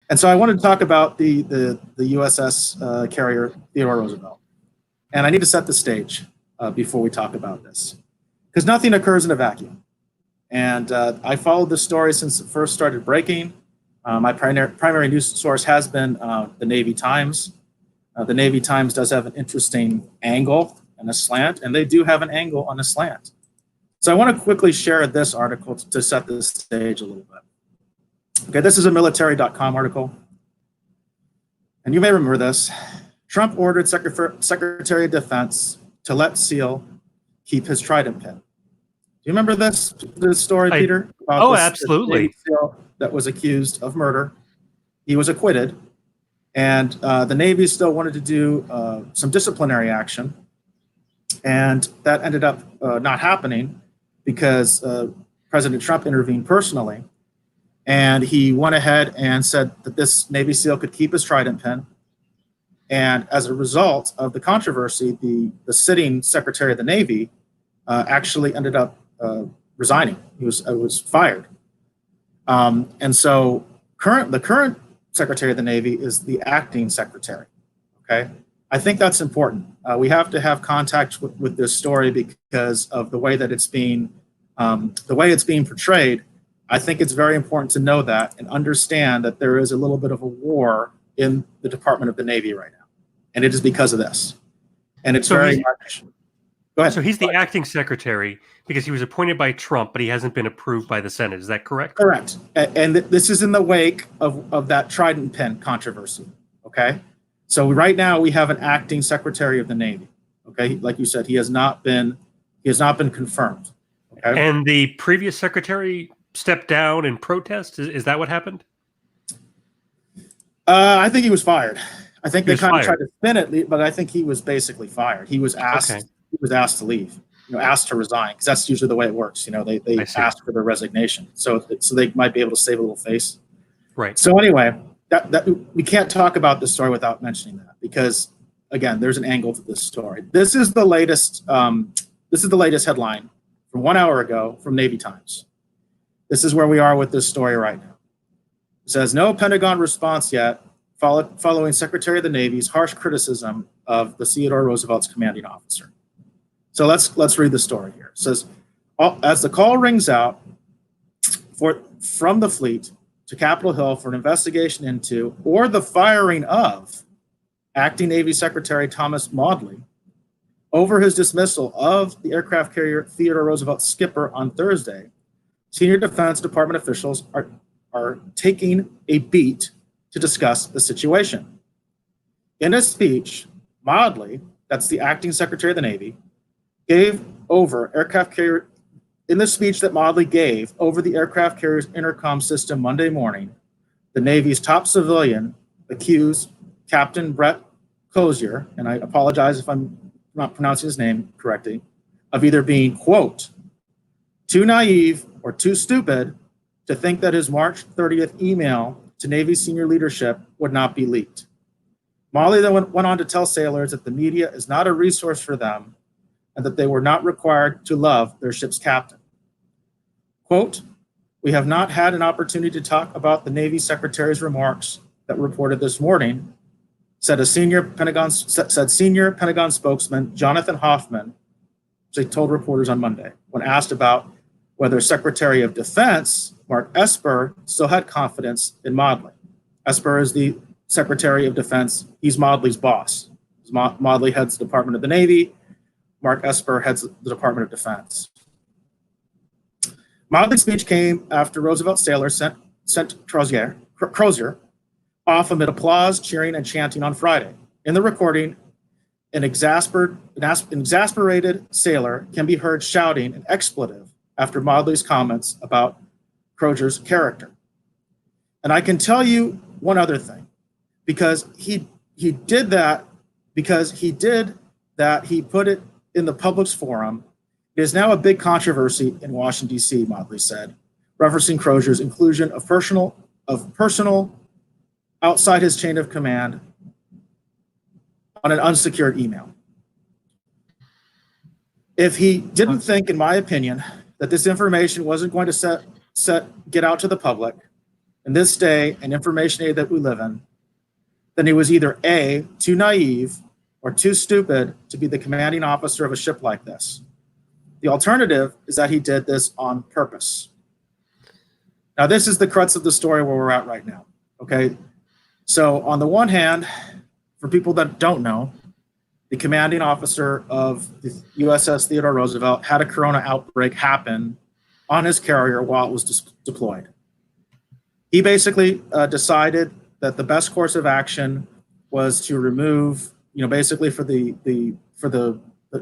And so I wanted to talk about the USS carrier Theodore Roosevelt. And I need to set the stage before we talk about this, because nothing occurs in a vacuum. And I followed this story since it first started breaking. My primary news source has been the Navy Times. The Navy Times does have an interesting angle and a slant, and they do have an angle on a slant. So I want to quickly share this article to set the stage a little bit. Okay, this is a military.com article. And you may remember this. Trump ordered Secretary of Defense to let SEAL keep his Trident pin. Do you remember this story, Peter? About absolutely. This SEAL that was accused of murder. He was acquitted. And the Navy still wanted to do some disciplinary action. And that ended up not happening because President Trump intervened personally. And he went ahead and said that this Navy SEAL could keep his Trident pin. And as a result of the controversy, the sitting Secretary of the Navy actually ended up resigning. He was fired. And so the current Secretary of the Navy is the acting secretary. Okay, I think that's important. We have to have contact with this story because of the way that it's being portrayed. I think it's very important to know that and understand that there is a little bit of a war in the Department of the Navy right now, and it is because of this. And it's very much. Go ahead. So he's the acting secretary because he was appointed by Trump, but he hasn't been approved by the Senate. Is that correct? Correct. And this is in the wake of that Trident pin controversy. Okay. So right now we have an acting secretary of the Navy. Okay. Like you said, he has not been confirmed. Okay. And the previous secretary stepped down in protest. Is that what happened? I think he was fired. I think they kind of tried to spin it, but I think he was basically fired. He was asked. Okay. He was asked to leave. Asked to resign, because that's usually the way it works. They ask for their resignation, so they might be able to save a little face. Right. So anyway, that we can't talk about this story without mentioning that, because again, there's an angle to this story. This is the latest. This is the latest headline from 1 hour ago from Navy Times. This is where we are with this story right now. It says no Pentagon response yet, following Secretary of the Navy's harsh criticism of the Theodore Roosevelt's commanding officer. So let's read the story here. It says, as the call rings out from the fleet to Capitol Hill for an investigation into or the firing of acting Navy Secretary Thomas Maudley over his dismissal of the aircraft carrier Theodore Roosevelt skipper on Thursday, senior Defense Department officials are taking a beat to discuss the situation. In a speech, Maudley, that's the acting Secretary of the Navy, gave over aircraft carrier. In the speech that Maudley gave over the aircraft carrier's intercom system Monday morning, the Navy's top civilian accused Captain Brett Crozier, and I apologize if I'm not pronouncing his name correctly, of either being, quote, too naive or too stupid to think that his March 30th email to Navy senior leadership would not be leaked. Maudley then went on to tell sailors that the media is not a resource for them and that they were not required to love their ship's captain. Quote, we have not had an opportunity to talk about the Navy Secretary's remarks that were reported this morning, said senior Pentagon spokesman Jonathan Hoffman, which they told reporters on Monday, when asked about whether Secretary of Defense Mark Esper still had confidence in Maudley. Esper is the Secretary of Defense. He's Maudley's boss. Maudley heads the Department of the Navy. Mark Esper heads the Department of Defense. Maudley's speech came after Roosevelt sailors sent Crozier off amid applause, cheering, and chanting on Friday. In the recording, an exasperated sailor can be heard shouting an expletive after Maudley's comments about Crozier's character. And I can tell you one other thing, because he did that, he put it in the public's forum. It is now a big controversy in Washington, D.C., Maudley said, referencing Crozier's inclusion of personal outside his chain of command on an unsecured email. If he didn't think, in my opinion, that this information wasn't going to get out to the public, in this day and information age that we live in, then he was either A, too naive, or too stupid to be the commanding officer of a ship like this. The alternative is that he did this on purpose. Now, this is the crux of the story where we're at right now, okay? So on the one hand, for people that don't know, the commanding officer of the USS Theodore Roosevelt had a corona outbreak happen on his carrier while it was deployed. He basically decided that the best course of action was to remove, basically for the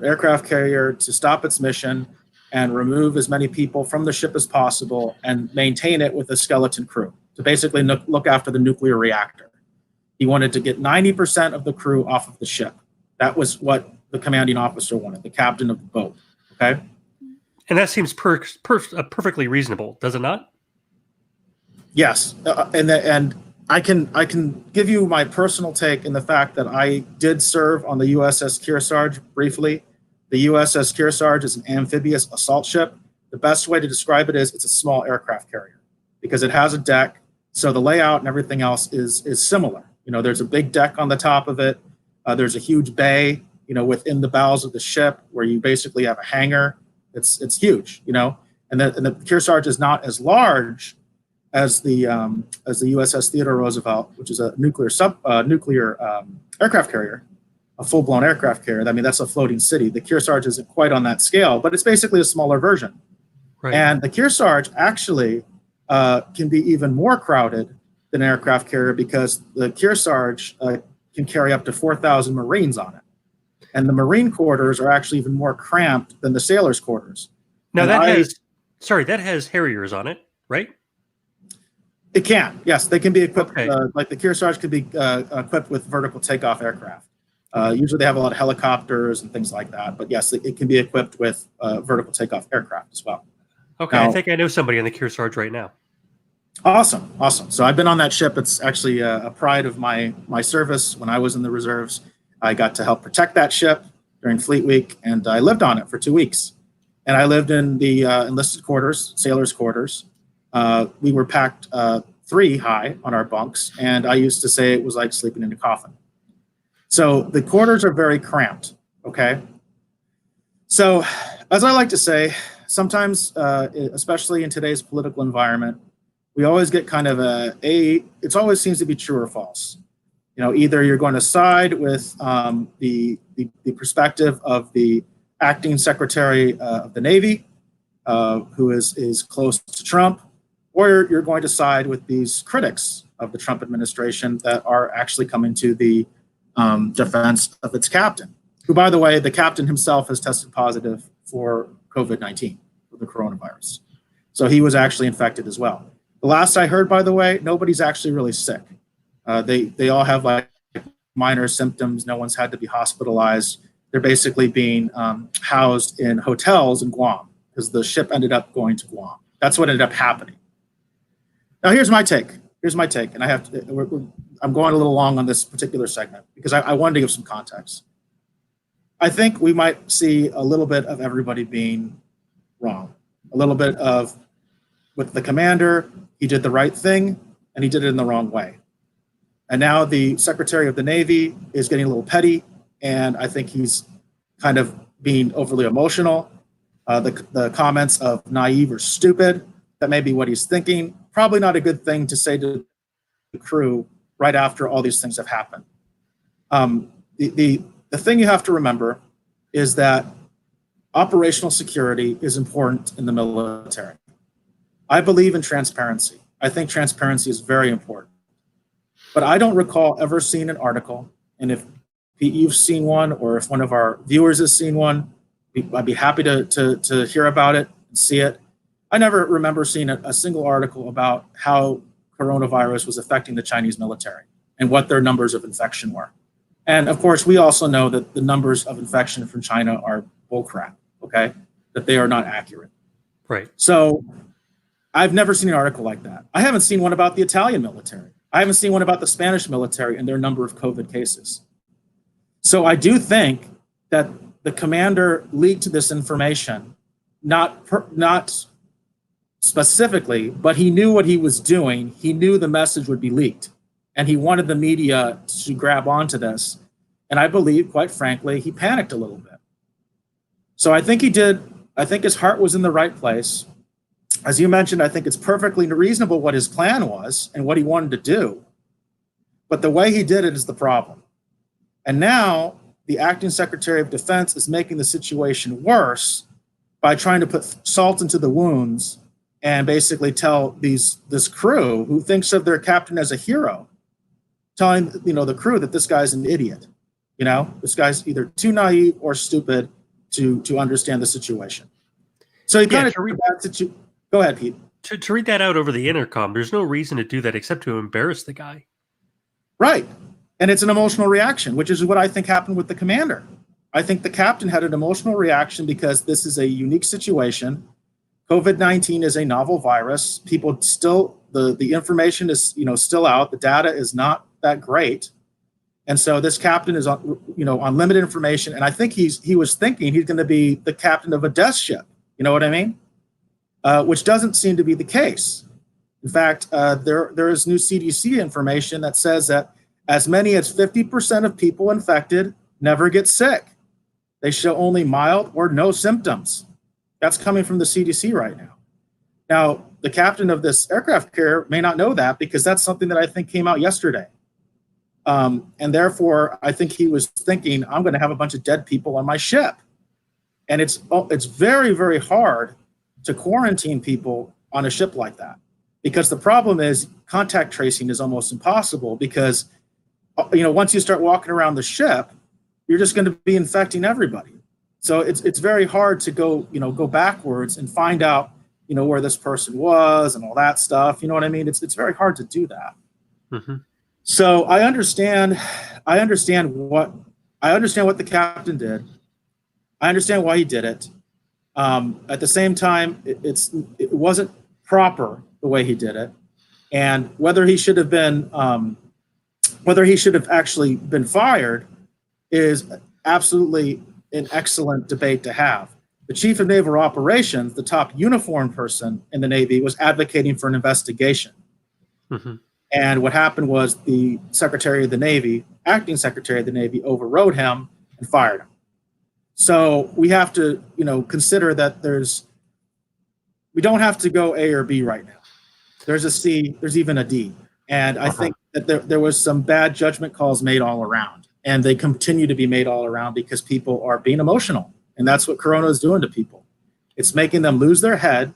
aircraft carrier to stop its mission and remove as many people from the ship as possible and maintain it with a skeleton crew to basically look after the nuclear reactor. He wanted to get 90% of the crew off of the ship. That was what the commanding officer wanted, the captain of the boat, okay? And that seems perfectly reasonable, does it not? Yes, and I can give you my personal take in the fact that I did serve on the USS Kearsarge briefly. The USS Kearsarge is an amphibious assault ship. The best way to describe it is it's a small aircraft carrier because it has a deck, so the layout and everything else is similar. There's a big deck on the top of it. There's a huge bay, within the bowels of the ship where you basically have a hangar. It's huge, and the Kearsarge is not as large as the USS Theodore Roosevelt, which is a nuclear aircraft carrier, a full-blown aircraft carrier. I mean, that's a floating city. The Kearsarge isn't quite on that scale, but it's basically a smaller version. Right. And the Kearsarge actually can be even more crowded than an aircraft carrier because the Kearsarge can carry up to 4,000 Marines on it. And the Marine quarters are actually even more cramped than the sailors' quarters. Now that has Harriers on it, right? It can, yes. They can be equipped, okay. Like the Kearsarge could be equipped with vertical takeoff aircraft. Usually they have a lot of helicopters and things like that. But yes, it can be equipped with vertical takeoff aircraft as well. Okay, now, I think I know somebody on the Kearsarge right now. Awesome. So I've been on that ship. It's actually a pride of my service. When I was in the reserves, I got to help protect that ship during Fleet Week, and I lived on it for 2 weeks. And I lived in the enlisted quarters, sailors' quarters. We were packed 3 high on our bunks, and I used to say it was like sleeping in a coffin. So the quarters are very cramped, okay? So as I like to say, sometimes, especially in today's political environment, we always get kind of it always seems to be true or false. Either you're going to side with the perspective of the acting Secretary of the Navy, who is close to Trump, or you're going to side with these critics of the Trump administration that are actually coming to the defense of its captain, who, by the way, the captain himself has tested positive for COVID-19, for the coronavirus. So he was actually infected as well. The last I heard, by the way, nobody's actually really sick. They all have like minor symptoms. No one's had to be hospitalized. They're basically being housed in hotels in Guam because the ship ended up going to Guam. That's what ended up happening. Now, here's my take, and I'm going a little long on this particular segment because I wanted to give some context. I think we might see a little bit of everybody being wrong, a little bit of with the commander, he did the right thing, and he did it in the wrong way. And now the Secretary of the Navy is getting a little petty, and I think he's kind of being overly emotional. The comments of naive or stupid, that may be what he's thinking. Probably not a good thing to say to the crew right after all these things have happened. The thing you have to remember is that operational security is important in the military. I believe in transparency. I think transparency is very important. But I don't recall ever seeing an article, and if Pete, you've seen one, or if one of our viewers has seen one, I'd be happy to hear about it and see it. I never remember seeing a single article about how coronavirus was affecting the Chinese military and what their numbers of infection were. And of course, we also know that the numbers of infection from China are bullcrap, okay? That they are not accurate. Right. So I've never seen an article like that. I haven't seen one about the Italian military. I haven't seen one about the Spanish military and their number of COVID cases. So I do think that the commander leaked this information, not specifically, but he knew what he was doing. He knew the message would be leaked, and he wanted the media to grab onto this. And I believe, quite frankly, he panicked a little bit. So I think his heart was in the right place. As you mentioned, I think it's perfectly reasonable what his plan was and what he wanted to do. But the way he did it is the problem. And now the acting Secretary of Defense is making the situation worse by trying to put salt into the wounds and basically tell this crew who thinks of their captain as a hero, telling the crew that this guy's an idiot. This guy's either too naive or stupid to understand the situation. So he kind of go ahead, Pete. To read that out over the intercom, there's no reason to do that except to embarrass the guy. Right. And it's an emotional reaction, which is what I think happened with the commander. I think the captain had an emotional reaction because this is a unique situation. COVID-19 is a novel virus. People still, the information is, still out. The data is not that great. And so this captain is on limited information. And I think he was thinking he's going to be the captain of a death ship. You know what I mean? Which doesn't seem to be the case. In fact, there is new CDC information that says that as many as 50% of people infected never get sick. They show only mild or no symptoms. That's coming from the CDC right now. Now, the captain of this aircraft carrier may not know that because that's something that I think came out yesterday. And therefore, I think he was thinking, I'm going to have a bunch of dead people on my ship. And it's very, very hard to quarantine people on a ship like that, because the problem is contact tracing is almost impossible because, once you start walking around the ship, you're just going to be infecting everybody. So it's very hard to go backwards and find out, where this person was and all that stuff. You know what I mean? It's very hard to do that. Mm-hmm. So I understand what the captain did. I understand why he did it. At the same time, it wasn't proper the way he did it, and whether he should have actually been fired is absolutely an excellent debate to have. The Chief of Naval Operations, the top uniformed person in the Navy, was advocating for an investigation. Mm-hmm. And what happened was the Secretary of the Navy, acting Secretary of the Navy, overrode him and fired him. So we have to, consider that we don't have to go A or B right now. There's a C, there's even a D. And I think that there was some bad judgment calls made all around. And they continue to be made all around because people are being emotional. And that's what Corona is doing to people. It's making them lose their head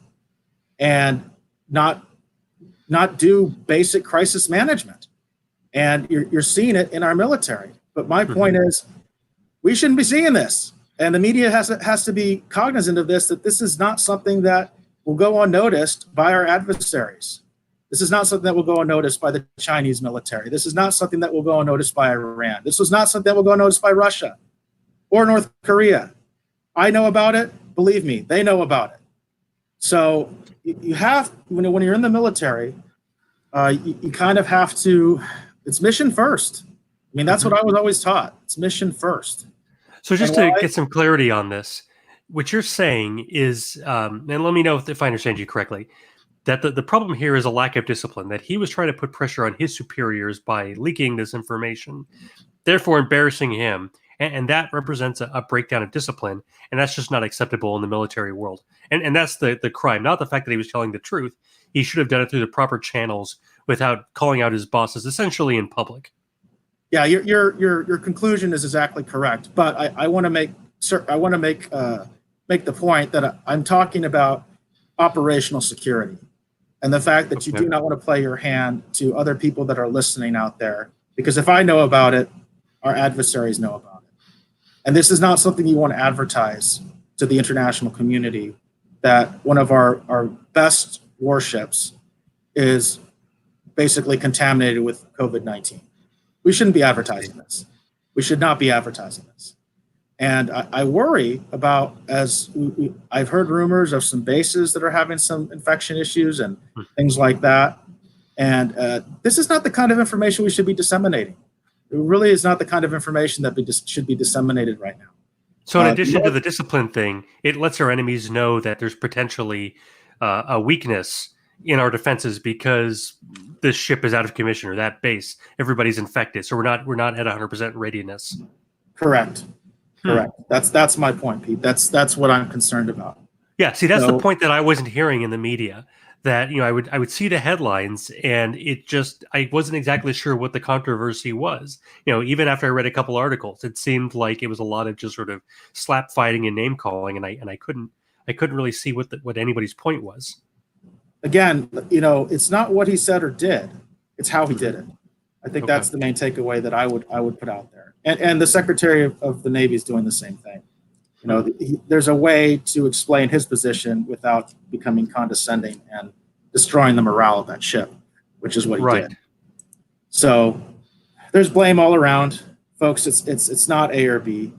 and not do basic crisis management. And you're seeing it in our military. But my point is, we shouldn't be seeing this. And the media has to be cognizant of this, that this is not something that will go unnoticed by our adversaries. This is not something that will go unnoticed by the Chinese military. This is not something that will go unnoticed by Iran. This was not something that will go unnoticed by Russia or North Korea. I know about it. Believe me, they know about it. So you have, when you're in the military, you kind of have to, it's mission first. I mean, that's what I was always taught. It's mission first. So just to get some clarity on this, what you're saying is, and let me know if I understand you correctly, that the problem here is a lack of discipline, that he was trying to put pressure on his superiors by leaking this information, therefore embarrassing him. And that represents a breakdown of discipline, and that's just not acceptable in the military world. And that's the crime, not the fact that he was telling the truth. He should have done it through the proper channels without calling out his bosses, essentially in public. Yeah, your conclusion is exactly correct. But I want to make the point that I'm talking about operational security and the fact that you do not want to play your hand to other people that are listening out there. Because if I know about it, our adversaries know about it. And this is not something you want to advertise to the international community, that one of our best warships is basically contaminated with COVID-19. We shouldn't be advertising this. We should not be advertising this. And I worry about, I've heard rumors of some bases that are having some infection issues and things like that. And this is not the kind of information we should be disseminating. It really is not the kind of information that should be disseminated right now. So in addition to the discipline thing, it lets our enemies know that there's potentially a weakness in our defenses because this ship is out of commission or that base, everybody's infected, so we're not at 100% readiness. Correct. Correct. That's my point, Pete. That's what I'm concerned about. Yeah, see, that's the point that I wasn't hearing in the media. That I would see the headlines, and I wasn't exactly sure what the controversy was. Even after I read a couple articles, it seemed like it was a lot of just sort of slap fighting and name calling, and I couldn't really see what anybody's point was. Again, it's not what he said or did; it's how he did it. I think that's the main takeaway that I would put out there. And the Secretary of the Navy is doing the same thing. There's a way to explain his position without becoming condescending and destroying the morale of that ship, which is what he did. So there's blame all around, folks. It's not A or B.